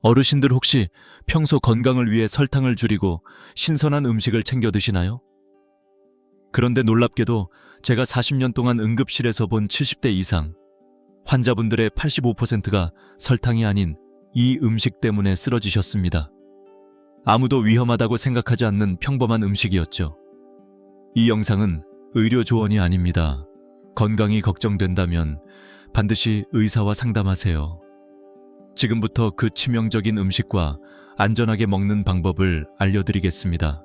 어르신들 혹시 평소 건강을 위해 설탕을 줄이고 신선한 음식을 챙겨 드시나요? 그런데 놀랍게도 제가 40년 동안 응급실에서 본 70대 이상 환자분들의 85%가 설탕이 아닌 이 음식 때문에 쓰러지셨습니다. 아무도 위험하다고 생각하지 않는 평범한 음식이었죠. 이 영상은 의료 조언이 아닙니다. 건강이 걱정된다면 반드시 의사와 상담하세요. 지금부터 그 치명적인 음식과 안전하게 먹는 방법을 알려드리겠습니다.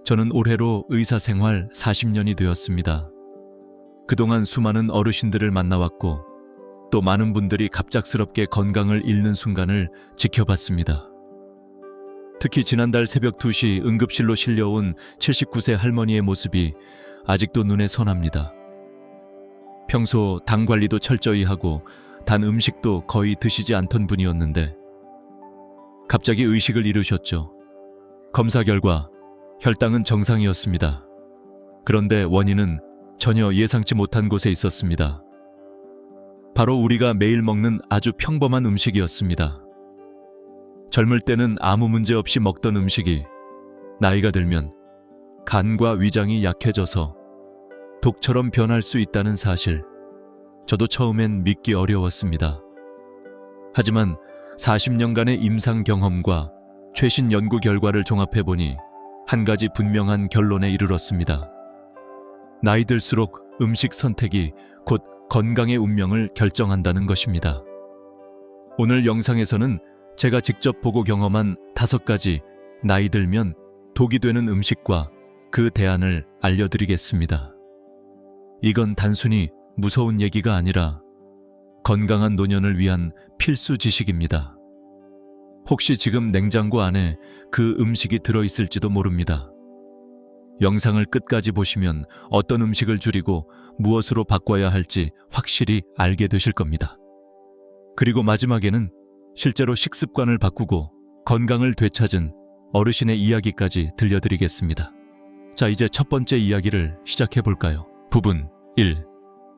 저는 올해로 의사 생활 40년이 되었습니다. 그동안 수많은 어르신들을 만나왔고 또 많은 분들이 갑작스럽게 건강을 잃는 순간을 지켜봤습니다. 특히 지난달 새벽 2시 응급실로 실려온 79세 할머니의 모습이 아직도 눈에 선합니다. 평소 당 관리도 철저히 하고 단 음식도 거의 드시지 않던 분이었는데 갑자기 의식을 잃으셨죠. 검사 결과 혈당은 정상이었습니다. 그런데 원인은 전혀 예상치 못한 곳에 있었습니다. 바로 우리가 매일 먹는 아주 평범한 음식이었습니다. 젊을 때는 아무 문제 없이 먹던 음식이 나이가 들면 간과 위장이 약해져서 독처럼 변할 수 있다는 사실, 저도 처음엔 믿기 어려웠습니다. 하지만 40년간의 임상 경험과 최신 연구 결과를 종합해보니 한 가지 분명한 결론에 이르렀습니다. 나이 들수록 음식 선택이 곧 건강의 운명을 결정한다는 것입니다. 오늘 영상에서는 제가 직접 보고 경험한 5가지 나이 들면 독이 되는 음식과 그 대안을 알려드리겠습니다. 이건 단순히 무서운 얘기가 아니라 건강한 노년을 위한 필수 지식입니다. 혹시 지금 냉장고 안에 그 음식이 들어있을지도 모릅니다. 영상을 끝까지 보시면 어떤 음식을 줄이고 무엇으로 바꿔야 할지 확실히 알게 되실 겁니다. 그리고 마지막에는 실제로 식습관을 바꾸고 건강을 되찾은 어르신의 이야기까지 들려드리겠습니다. 자, 이제 첫 번째 이야기를 시작해 볼까요? 부분 1.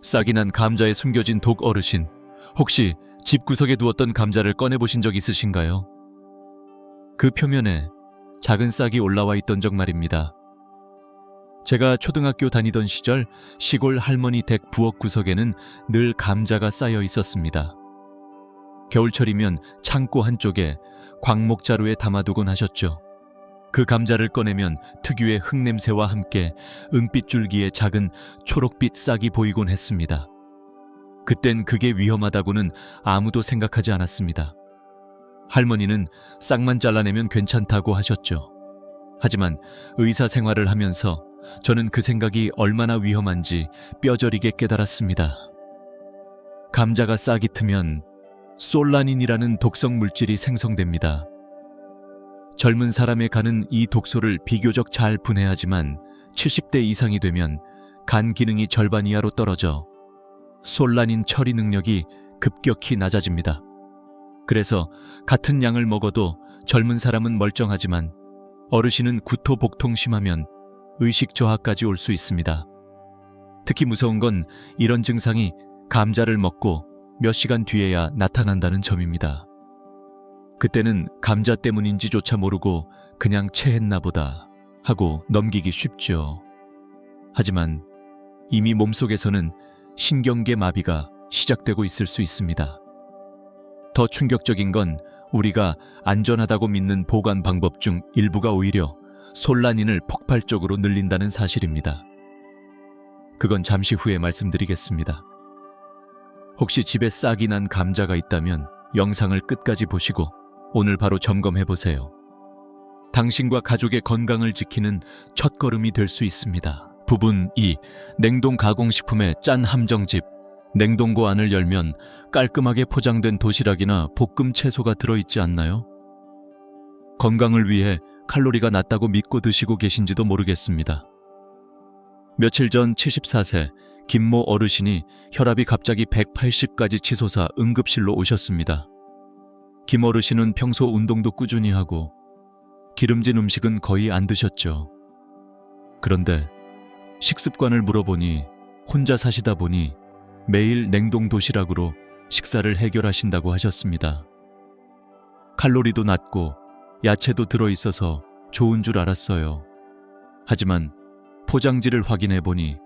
싹이 난 감자에 숨겨진 독. 어르신, 혹시 집구석에 두었던 감자를 꺼내보신 적 있으신가요? 그 표면에 작은 싹이 올라와 있던 적 말입니다. 제가 초등학교 다니던 시절 시골 할머니 댁 부엌 구석에는 늘 감자가 쌓여 있었습니다. 겨울철이면 창고 한쪽에 광목자루에 담아두곤 하셨죠. 그 감자를 꺼내면 특유의 흙냄새와 함께 은빛 줄기에 작은 초록빛 싹이 보이곤 했습니다. 그땐 그게 위험하다고는 아무도 생각하지 않았습니다. 할머니는 싹만 잘라내면 괜찮다고 하셨죠. 하지만 의사 생활을 하면서 저는 그 생각이 얼마나 위험한지 뼈저리게 깨달았습니다. 감자가 싹이 트면 솔라닌이라는 독성 물질이 생성됩니다. 젊은 사람의 간은 이 독소를 비교적 잘 분해하지만 70대 이상이 되면 간 기능이 절반 이하로 떨어져 솔라닌 처리 능력이 급격히 낮아집니다. 그래서 같은 양을 먹어도 젊은 사람은 멀쩡하지만 어르신은 구토 복통 심하면 의식 저하까지 올 수 있습니다. 특히 무서운 건 이런 증상이 감자를 먹고 몇 시간 뒤에야 나타난다는 점입니다. 그때는 감자 때문인지조차 모르고 그냥 체했나 보다 하고 넘기기 쉽죠. 하지만 이미 몸속에서는 신경계 마비가 시작되고 있을 수 있습니다. 더 충격적인 건 우리가 안전하다고 믿는 보관 방법 중 일부가 오히려 솔라닌을 폭발적으로 늘린다는 사실입니다. 그건 잠시 후에 말씀드리겠습니다. 혹시 집에 싹이 난 감자가 있다면 영상을 끝까지 보시고 오늘 바로 점검해보세요. 당신과 가족의 건강을 지키는 첫걸음이 될 수 있습니다. 부분 2. 냉동 가공식품의 짠 함정집. 냉동고 안을 열면 깔끔하게 포장된 도시락이나 볶음 채소가 들어있지 않나요? 건강을 위해 칼로리가 낮다고 믿고 드시고 계신지도 모르겠습니다. 며칠 전 74세 김모 어르신이 혈압이 갑자기 180까지 치솟아 응급실로 오셨습니다. 김 어르신은 평소 운동도 꾸준히 하고 기름진 음식은 거의 안 드셨죠. 그런데 식습관을 물어보니 혼자 사시다 보니 매일 냉동 도시락으로 식사를 해결하신다고 하셨습니다. 칼로리도 낮고 야채도 들어있어서 좋은 줄 알았어요. 하지만 포장지를 확인해 보니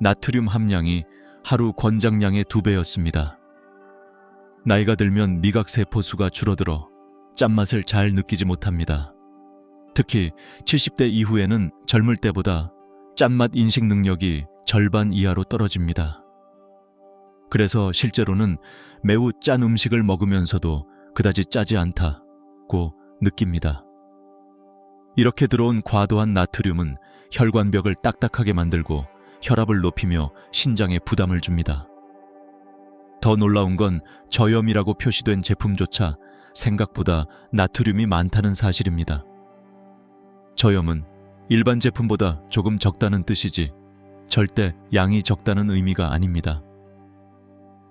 나트륨 함량이 하루 권장량의 2배였습니다. 나이가 들면 미각세포 수가 줄어들어 짠맛을 잘 느끼지 못합니다. 특히 70대 이후에는 젊을 때보다 짠맛 인식 능력이 절반 이하로 떨어집니다. 그래서 실제로는 매우 짠 음식을 먹으면서도 그다지 짜지 않다고 느낍니다. 이렇게 들어온 과도한 나트륨은 혈관벽을 딱딱하게 만들고 혈압을 높이며 신장에 부담을 줍니다. 더 놀라운 건 저염이라고 표시된 제품조차 생각보다 나트륨이 많다는 사실입니다. 저염은 일반 제품보다 조금 적다는 뜻이지 절대 양이 적다는 의미가 아닙니다.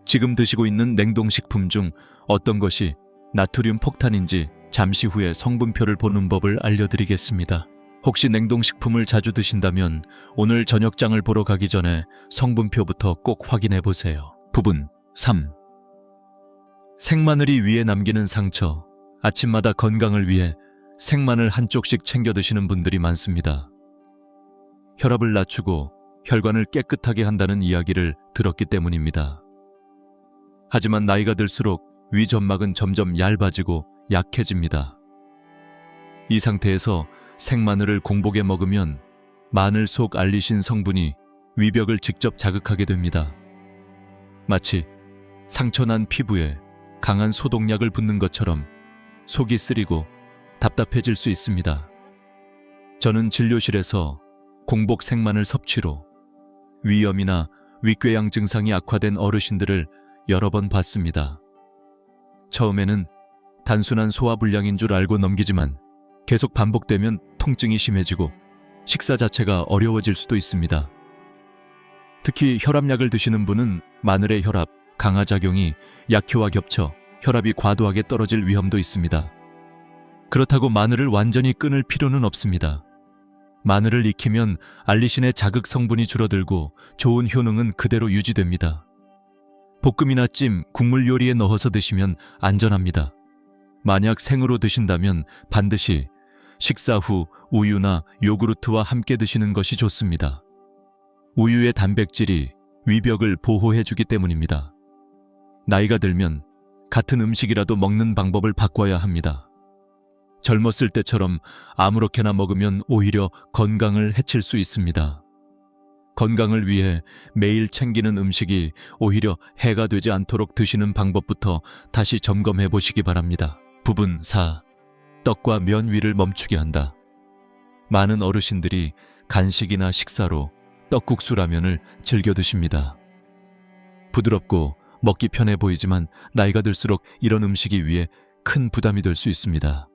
지금 드시고 있는 냉동식품 중 어떤 것이 나트륨 폭탄인지 잠시 후에 성분표를 보는 법을 알려드리겠습니다. 혹시 냉동식품을 자주 드신다면 오늘 저녁장을 보러 가기 전에 성분표부터 꼭 확인해 보세요. 부분 3. 생마늘이 위에 남기는 상처. 아침마다 건강을 위해 생마늘 한쪽씩 챙겨 드시는 분들이 많습니다. 혈압을 낮추고 혈관을 깨끗하게 한다는 이야기를 들었기 때문입니다. 하지만 나이가 들수록 위 점막은 점점 얇아지고 약해집니다. 이 상태에서 생마늘을 공복에 먹으면 마늘 속 알리신 성분이 위벽을 직접 자극하게 됩니다. 마치 상처난 피부에 강한 소독약을 붓는 것처럼 속이 쓰리고 답답해질 수 있습니다. 저는 진료실에서 공복 생마늘 섭취로 위염이나 윗궤양 증상이 악화된 어르신들을 여러 번 봤습니다. 처음에는 단순한 소화불량인 줄 알고 넘기지만 계속 반복되면 통증이 심해지고 식사 자체가 어려워질 수도 있습니다. 특히 혈압약을 드시는 분은 마늘의 혈압 강화 작용이 약효와 겹쳐 혈압이 과도하게 떨어질 위험도 있습니다. 그렇다고 마늘을 완전히 끊을 필요는 없습니다. 마늘을 익히면 알리신의 자극 성분이 줄어들고 좋은 효능은 그대로 유지됩니다. 볶음이나 찜, 국물 요리에 넣어서 드시면 안전합니다. 만약 생으로 드신다면 반드시 식사 후 우유나 요구르트와 함께 드시는 것이 좋습니다. 우유의 단백질이 위벽을 보호해주기 때문입니다. 나이가 들면 같은 음식이라도 먹는 방법을 바꿔야 합니다. 젊었을 때처럼 아무렇게나 먹으면 오히려 건강을 해칠 수 있습니다. 건강을 위해 매일 챙기는 음식이 오히려 해가 되지 않도록 드시는 방법부터 다시 점검해 보시기 바랍니다. 부분 4. 떡과 면 위를 멈추게 한다. 많은 어르신들이 간식이나 식사로 떡국수 라면을 즐겨 드십니다. 부드럽고 먹기 편해 보이지만 나이가 들수록 이런 음식이 위에 큰 부담이 될 수 있습니다.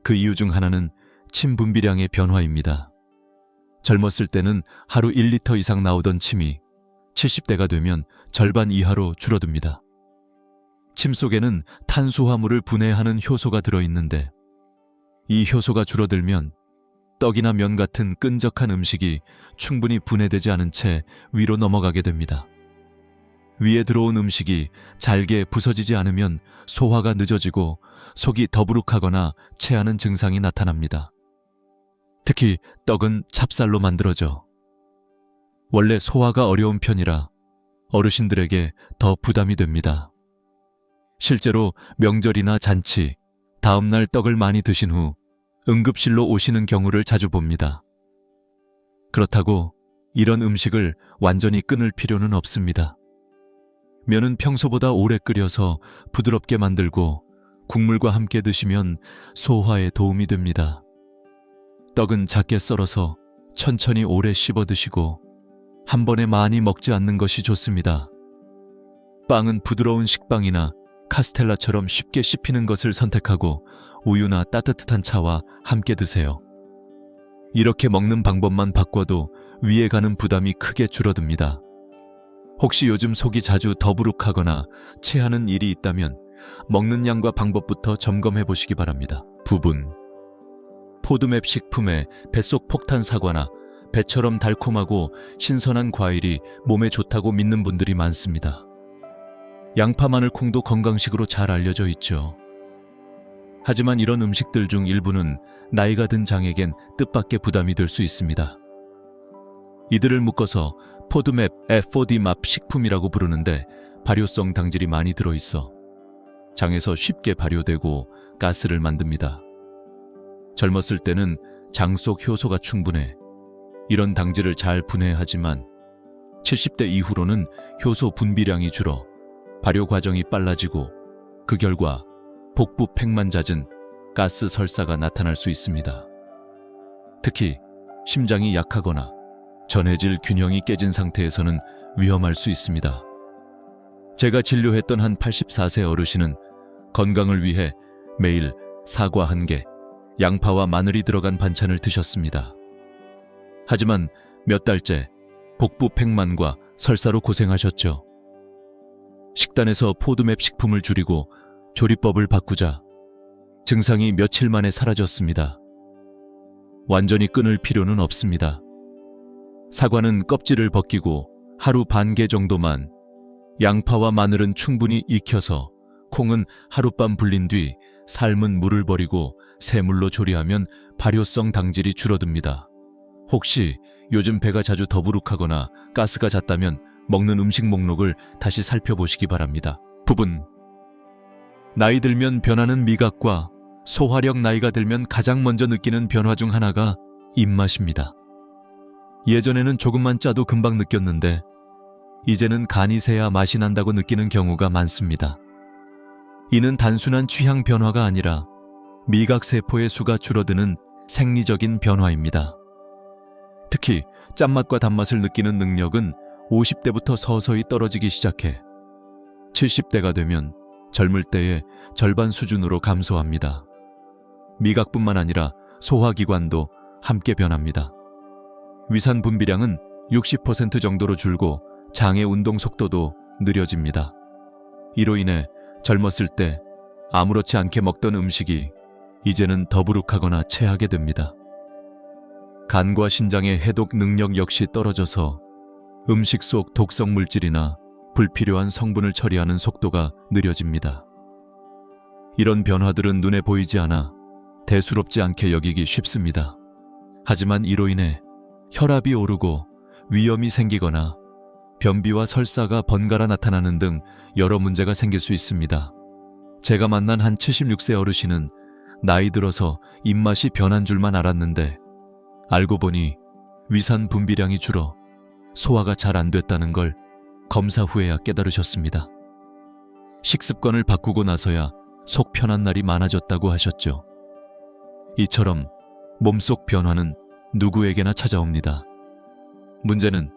그 이유 중 하나는 침 분비량의 변화입니다. 젊었을 때는 하루 1리터 이상 나오던 침이 70대가 되면 절반 이하로 줄어듭니다. 침 속에는 탄수화물을 분해하는 효소가 들어있는데 이 효소가 줄어들면 떡이나 면 같은 끈적한 음식이 충분히 분해되지 않은 채 위로 넘어가게 됩니다. 위에 들어온 음식이 잘게 부서지지 않으면 소화가 늦어지고 속이 더부룩하거나 체하는 증상이 나타납니다. 특히 떡은 찹쌀로 만들어져 원래 소화가 어려운 편이라 어르신들에게 더 부담이 됩니다. 실제로 명절이나 잔치, 다음날 떡을 많이 드신 후 응급실로 오시는 경우를 자주 봅니다. 그렇다고 이런 음식을 완전히 끊을 필요는 없습니다. 면은 평소보다 오래 끓여서 부드럽게 만들고 국물과 함께 드시면 소화에 도움이 됩니다. 떡은 작게 썰어서 천천히 오래 씹어 드시고 한 번에 많이 먹지 않는 것이 좋습니다. 빵은 부드러운 식빵이나 카스텔라처럼 쉽게 씹히는 것을 선택하고 우유나 따뜻한 차와 함께 드세요. 이렇게 먹는 방법만 바꿔도 위에 가는 부담이 크게 줄어듭니다. 혹시 요즘 속이 자주 더부룩하거나 체하는 일이 있다면 먹는 양과 방법부터 점검해 보시기 바랍니다. 부분. 포드맵 식품에 뱃속 폭탄 사과나 배처럼 달콤하고 신선한 과일이 몸에 좋다고 믿는 분들이 많습니다. 양파, 마늘, 콩도 건강식으로 잘 알려져 있죠. 하지만 이런 음식들 중 일부는 나이가 든 장에겐 뜻밖의 부담이 될 수 있습니다. 이들을 묶어서 포드맵, FODMAP 식품이라고 부르는데 발효성 당질이 많이 들어있어 장에서 쉽게 발효되고 가스를 만듭니다. 젊었을 때는 장 속 효소가 충분해 이런 당질을 잘 분해하지만 70대 이후로는 효소 분비량이 줄어 발효 과정이 빨라지고 그 결과 복부 팩만 잦은 가스 설사가 나타날 수 있습니다. 특히 심장이 약하거나 전해질 균형이 깨진 상태에서는 위험할 수 있습니다. 제가 진료했던 한 84세 어르신은 건강을 위해 매일 사과 1개, 양파와 마늘이 들어간 반찬을 드셨습니다. 하지만 몇 달째 복부 팽만과 설사로 고생하셨죠. 식단에서 포드맵 식품을 줄이고 조리법을 바꾸자 증상이 며칠 만에 사라졌습니다. 완전히 끊을 필요는 없습니다. 사과는 껍질을 벗기고 하루 반 개 정도만, 양파와 마늘은 충분히 익혀서, 콩은 하룻밤 불린 뒤 삶은 물을 버리고 새물로 조리하면 발효성 당질이 줄어듭니다. 혹시 요즘 배가 자주 더부룩하거나 가스가 잦다면 먹는 음식 목록을 다시 살펴보시기 바랍니다. 부분. 나이 들면 변하는 미각과 소화력. 나이가 들면 가장 먼저 느끼는 변화 중 하나가 입맛입니다. 예전에는 조금만 짜도 금방 느꼈는데 이제는 간이 새야 맛이 난다고 느끼는 경우가 많습니다. 이는 단순한 취향 변화가 아니라 미각세포의 수가 줄어드는 생리적인 변화입니다. 특히 짠맛과 단맛을 느끼는 능력은 50대부터 서서히 떨어지기 시작해 70대가 되면 젊을 때의 절반 수준으로 감소합니다. 미각뿐만 아니라 소화기관도 함께 변합니다. 위산 분비량은 60% 정도로 줄고 장의 운동 속도도 느려집니다. 이로 인해 젊었을 때 아무렇지 않게 먹던 음식이 이제는 더부룩하거나 체하게 됩니다. 간과 신장의 해독 능력 역시 떨어져서 음식 속 독성 물질이나 불필요한 성분을 처리하는 속도가 느려집니다. 이런 변화들은 눈에 보이지 않아 대수롭지 않게 여기기 쉽습니다. 하지만 이로 인해 혈압이 오르고 위염이 생기거나 변비와 설사가 번갈아 나타나는 등 여러 문제가 생길 수 있습니다. 제가 만난 한 76세 어르신은 나이 들어서 입맛이 변한 줄만 알았는데 알고 보니 위산 분비량이 줄어 소화가 잘 안 됐다는 걸 검사 후에야 깨달으셨습니다. 식습관을 바꾸고 나서야 속 편한 날이 많아졌다고 하셨죠. 이처럼 몸속 변화는 누구에게나 찾아옵니다. 문제는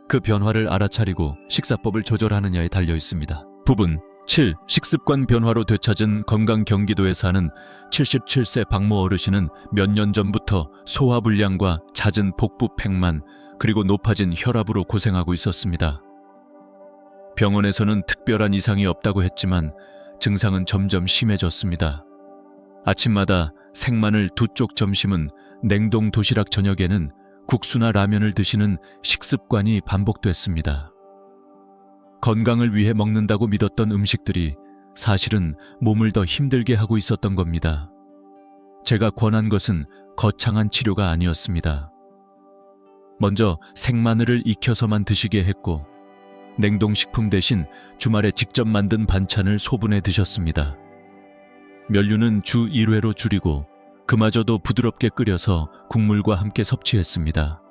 그 변화를 알아차리고 식사법을 조절하느냐에 달려 있습니다. 부분 7. 식습관 변화로 되찾은 건강. 경기도에 사는 77세 박모 어르신은 몇 년 전부터 소화불량과 잦은 복부 팽만 그리고 높아진 혈압으로 고생하고 있었습니다. 병원에서는 특별한 이상이 없다고 했지만 증상은 점점 심해졌습니다. 아침마다 생마늘 2쪽, 점심은 냉동 도시락, 저녁에는 국수나 라면을 드시는 식습관이 반복됐습니다. 건강을 위해 먹는다고 믿었던 음식들이 사실은 몸을 더 힘들게 하고 있었던 겁니다. 제가 권한 것은 거창한 치료가 아니었습니다. 먼저 생마늘을 익혀서만 드시게 했고 냉동식품 대신 주말에 직접 만든 반찬을 소분해 드셨습니다. 면류는 주 1회로 줄이고 그마저도 부드럽게 끓여서 국물과 함께 섭취했습니다.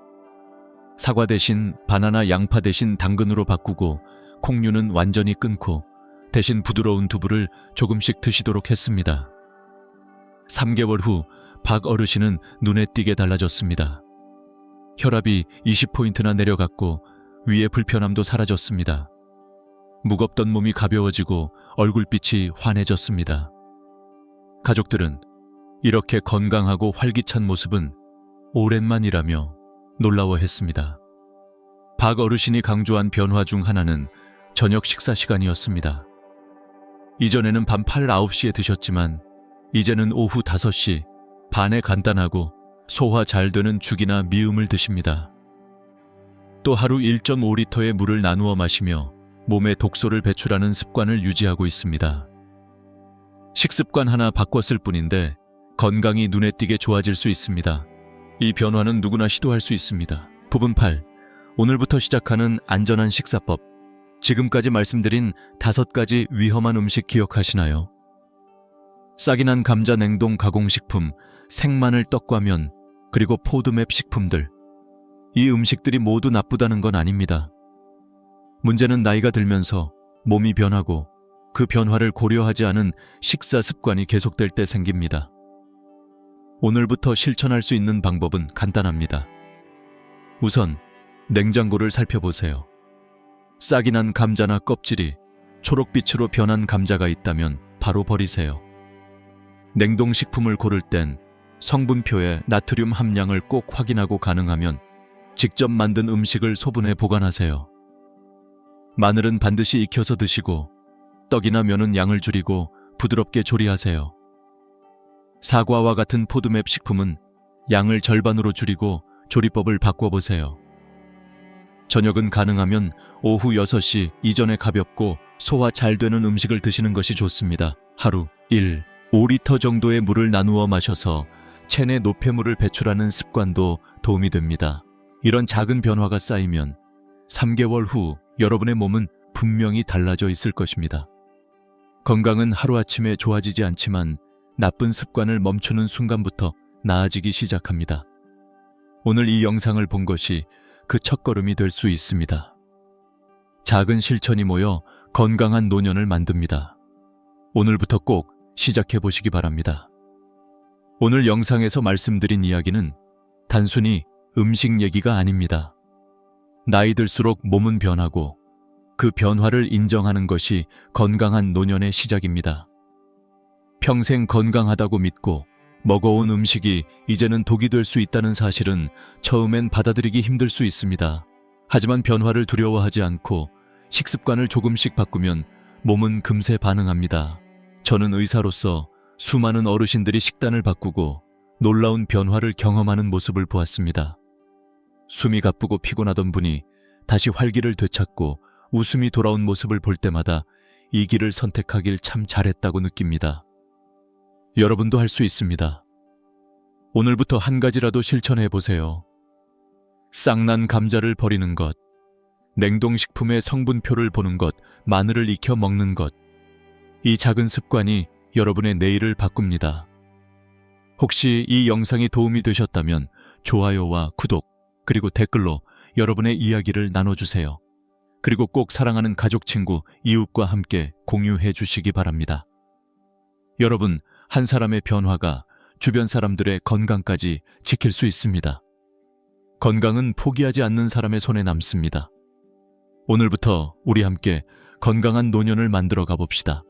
사과 대신 바나나, 양파 대신 당근으로 바꾸고 콩류는 완전히 끊고 대신 부드러운 두부를 조금씩 드시도록 했습니다. 3개월 후 박 어르신은 눈에 띄게 달라졌습니다. 혈압이 20포인트나 내려갔고 위의 불편함도 사라졌습니다. 무겁던 몸이 가벼워지고 얼굴빛이 환해졌습니다. 가족들은 이렇게 건강하고 활기찬 모습은 오랜만이라며 놀라워했습니다. 박 어르신이 강조한 변화 중 하나는 저녁 식사 시간이었습니다. 이전에는 밤 8, 9시에 드셨지만 이제는 오후 5시 반에 간단하고 소화 잘 되는 죽이나 미음을 드십니다. 또 하루 1.5리터의 물을 나누어 마시며 몸에 독소를 배출하는 습관을 유지하고 있습니다. 식습관 하나 바꿨을 뿐인데 건강이 눈에 띄게 좋아질 수 있습니다. 이 변화는 누구나 시도할 수 있습니다. 부분 8. 오늘부터 시작하는 안전한 식사법. 지금까지 말씀드린 5가지 위험한 음식 기억하시나요? 싹이 난 감자 냉동 가공식품, 생마늘 떡과 면, 그리고 포드맵 식품들. 이 음식들이 모두 나쁘다는 건 아닙니다. 문제는 나이가 들면서 몸이 변하고 그 변화를 고려하지 않은 식사 습관이 계속될 때 생깁니다. 오늘부터 실천할 수 있는 방법은 간단합니다. 우선 냉장고를 살펴보세요. 싹이 난 감자나 껍질이 초록빛으로 변한 감자가 있다면 바로 버리세요. 냉동식품을 고를 땐 성분표에 나트륨 함량을 꼭 확인하고 가능하면 직접 만든 음식을 소분해 보관하세요. 마늘은 반드시 익혀서 드시고 떡이나 면은 양을 줄이고 부드럽게 조리하세요. 사과와 같은 포드맵 식품은 양을 절반으로 줄이고 조리법을 바꿔보세요. 저녁은 가능하면 오후 6시 이전에 가볍고 소화 잘 되는 음식을 드시는 것이 좋습니다. 하루 5리터 정도의 물을 나누어 마셔서 체내 노폐물을 배출하는 습관도 도움이 됩니다. 이런 작은 변화가 쌓이면 3개월 후 여러분의 몸은 분명히 달라져 있을 것입니다. 건강은 하루아침에 좋아지지 않지만 나쁜 습관을 멈추는 순간부터 나아지기 시작합니다. 오늘 이 영상을 본 것이 그 첫걸음이 될 수 있습니다. 작은 실천이 모여 건강한 노년을 만듭니다. 오늘부터 꼭 시작해 보시기 바랍니다. 오늘 영상에서 말씀드린 이야기는 단순히 음식 얘기가 아닙니다. 나이 들수록 몸은 변하고 그 변화를 인정하는 것이 건강한 노년의 시작입니다. 평생 건강하다고 믿고 먹어온 음식이 이제는 독이 될 수 있다는 사실은 처음엔 받아들이기 힘들 수 있습니다. 하지만 변화를 두려워하지 않고 식습관을 조금씩 바꾸면 몸은 금세 반응합니다. 저는 의사로서 수많은 어르신들이 식단을 바꾸고 놀라운 변화를 경험하는 모습을 보았습니다. 숨이 가쁘고 피곤하던 분이 다시 활기를 되찾고 웃음이 돌아온 모습을 볼 때마다 이 길을 선택하길 참 잘했다고 느낍니다. 여러분도 할 수 있습니다. 오늘부터 한 가지라도 실천해 보세요. 싹난 감자를 버리는 것, 냉동식품의 성분표를 보는 것, 마늘을 익혀 먹는 것. 이 작은 습관이 여러분의 내일을 바꿉니다. 혹시 이 영상이 도움이 되셨다면 좋아요와 구독, 그리고 댓글로 여러분의 이야기를 나눠주세요. 그리고 꼭 사랑하는 가족, 친구, 이웃과 함께 공유해 주시기 바랍니다. 여러분, 한 사람의 변화가 주변 사람들의 건강까지 지킬 수 있습니다. 건강은 포기하지 않는 사람의 손에 남습니다. 오늘부터 우리 함께 건강한 노년을 만들어 가봅시다.